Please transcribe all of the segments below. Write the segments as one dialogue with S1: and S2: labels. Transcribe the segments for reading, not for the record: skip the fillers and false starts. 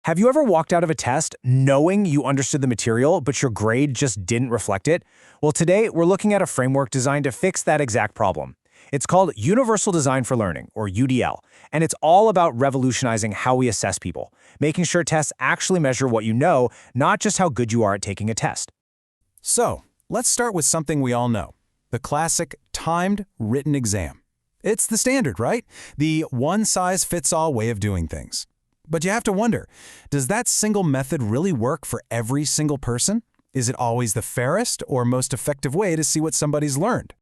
S1: Have you ever walked out of a test knowing you understood the material, but your grade just didn't reflect it? Well, today we're looking at a framework designed to fix that exact problem. It's called Universal Design for Learning, or UDL, and it's all about revolutionizing how we assess people, making sure tests actually measure what you know, not just how good you are at taking a test.
S2: So, let's start with something we all know, the classic timed written exam. It's the standard, right? The one-size-fits-all way of doing things. But you have to wonder, does that single method really work for every single person? Is it always the fairest or most effective way to see what somebody's learned?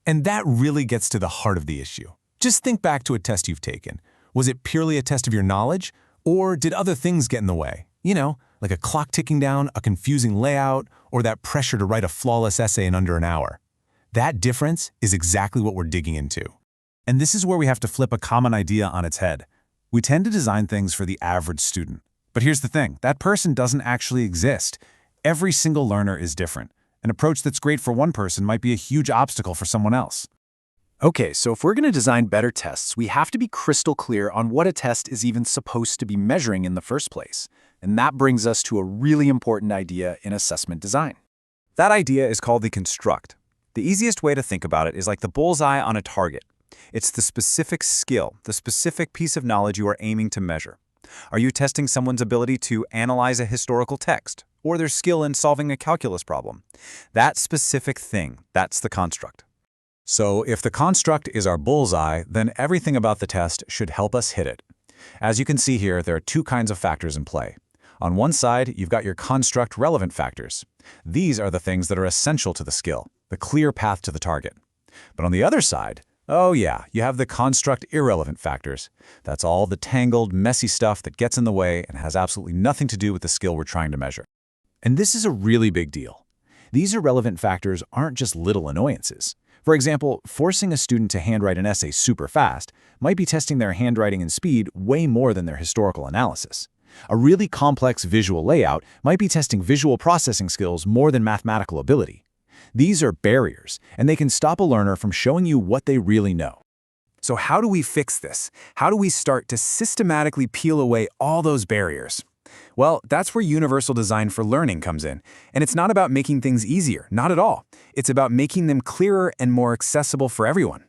S2: And that really gets to the heart of the issue. Just think back to a test you've taken. Was it purely a test of your knowledge, or did other things get in the way? You know, like a clock ticking down, a confusing layout, or that pressure to write a flawless essay in under an hour. That difference is exactly what we're digging into. And this is where we have to flip a common idea on its head. We tend to design things for the average student. But here's the thing, that person doesn't actually exist. Every single learner is different. An approach that's great for one person might be a huge obstacle for someone else.
S3: Okay, so if we're going to design better tests, we have to be crystal clear on what a test is even supposed to be measuring in the first place. And that brings us to a really important idea in assessment design.
S4: That idea is called the construct. The easiest way to think about it is like the bullseye on a target. It's the specific skill, the specific piece of knowledge you are aiming to measure. Are you testing someone's ability to analyze a historical text, or their skill in solving a calculus problem? That specific thing, that's the construct.
S2: So if the construct is our bullseye, then everything about the test should help us hit it. As you can see here, there are two kinds of factors in play. On one side, you've got your construct relevant factors. These are the things that are essential to the skill, the clear path to the target. But on the other side, oh yeah, you have the construct irrelevant factors. That's all the tangled, messy stuff that gets in the way and has absolutely nothing to do with the skill we're trying to measure. And this is a really big deal. These irrelevant factors aren't just little annoyances. For example, forcing a student to handwrite an essay super fast might be testing their handwriting and speed way more than their historical analysis. A really complex visual layout might be testing visual processing skills more than mathematical ability. These are barriers, and they can stop a learner from showing you what they really know.
S1: So how do we fix this? How do we start to systematically peel away all those barriers? Well, that's where Universal Design for Learning comes in. And it's not about making things easier, not at all. It's about making them clearer and more accessible for everyone.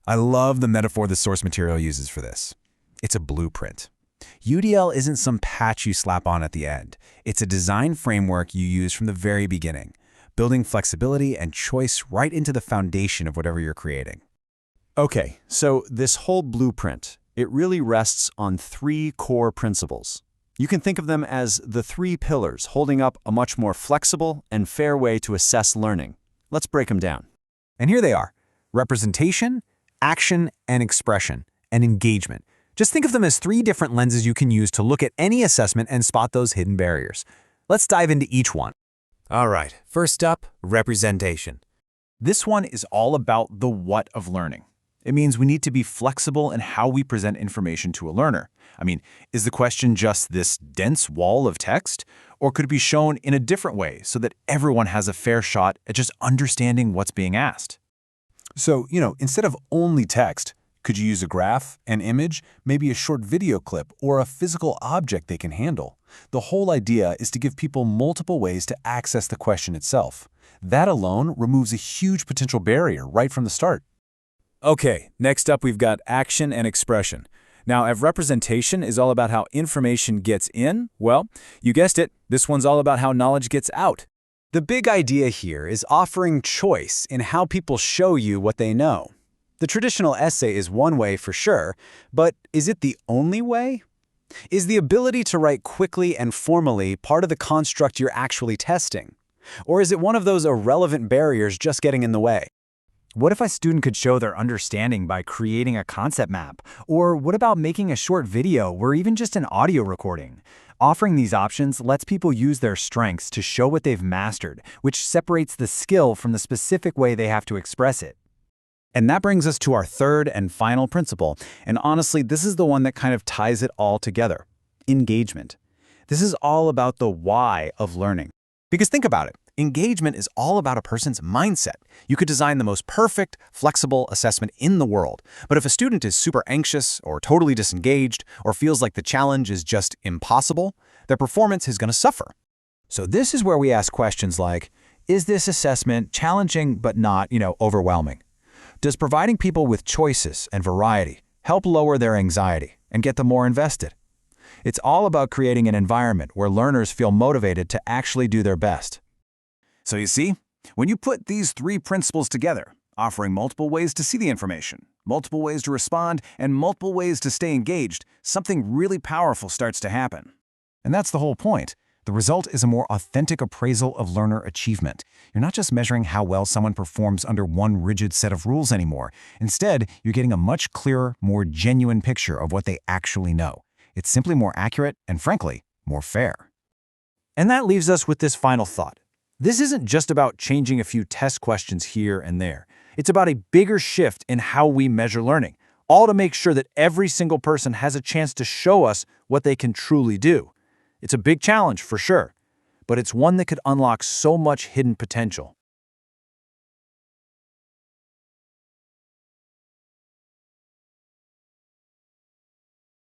S2: I love the metaphor the source material uses for this. It's a blueprint. UDL isn't some patch you slap on at the end. It's a design framework you use from the very beginning, building flexibility and choice right into the foundation of whatever you're creating.
S3: Okay, so this whole blueprint, it really rests on three core principles. You can think of them as the three pillars holding up a much more flexible and fair way to assess learning. Let's break them down.
S1: And here they are: representation, action and expression, and engagement. Just think of them as three different lenses you can use to look at any assessment and spot those hidden barriers. Let's dive into each one.
S4: All right, first up, representation.
S1: This one is all about the what of learning. It means we need to be flexible in how we present information to a learner. I mean, is the question just this dense wall of text? Or could it be shown in a different way so that everyone has a fair shot at just understanding what's being asked?
S2: So, instead of only text, could you use a graph, an image, maybe a short video clip, or a physical object they can handle? The whole idea is to give people multiple ways to access the question itself. That alone removes a huge potential barrier right from the start.
S4: Okay, next up we've got action and expression. Now, if representation is all about how information gets in, well, you guessed it, this one's all about how knowledge gets out.
S3: The big idea here is offering choice in how people show you what they know. The traditional essay is one way for sure, but is it the only way? Is the ability to write quickly and formally part of the construct you're actually testing? Or is it one of those irrelevant barriers just getting in the way?
S1: What if a student could show their understanding by creating a concept map? Or what about making a short video or even just an audio recording? Offering these options lets people use their strengths to show what they've mastered, which separates the skill from the specific way they have to express it.
S3: And that brings us to our third and final principle. And honestly, this is the one that kind of ties it all together. Engagement. This is all about the why of learning. Because think about it.
S4: Engagement is all about a person's mindset. You could design the most perfect, flexible assessment in the world, but if a student is super anxious or totally disengaged or feels like the challenge is just impossible, their performance is going to suffer.
S2: So this is where we ask questions like, is this assessment challenging but not, overwhelming? Does providing people with choices and variety help lower their anxiety and get them more invested? It's all about creating an environment where learners feel motivated to actually do their best.
S4: So you see, when you put these three principles together, offering multiple ways to see the information, multiple ways to respond, and multiple ways to stay engaged, something really powerful starts to happen.
S1: And that's the whole point. The result is a more authentic appraisal of learner achievement. You're not just measuring how well someone performs under one rigid set of rules anymore. Instead, you're getting a much clearer, more genuine picture of what they actually know. It's simply more accurate and, frankly, more fair.
S4: And that leaves us with this final thought. This isn't just about changing a few test questions here and there. It's about a bigger shift in how we measure learning, all to make sure that every single person has a chance to show us what they can truly do. It's a big challenge, for sure, but it's one that could unlock so much hidden potential.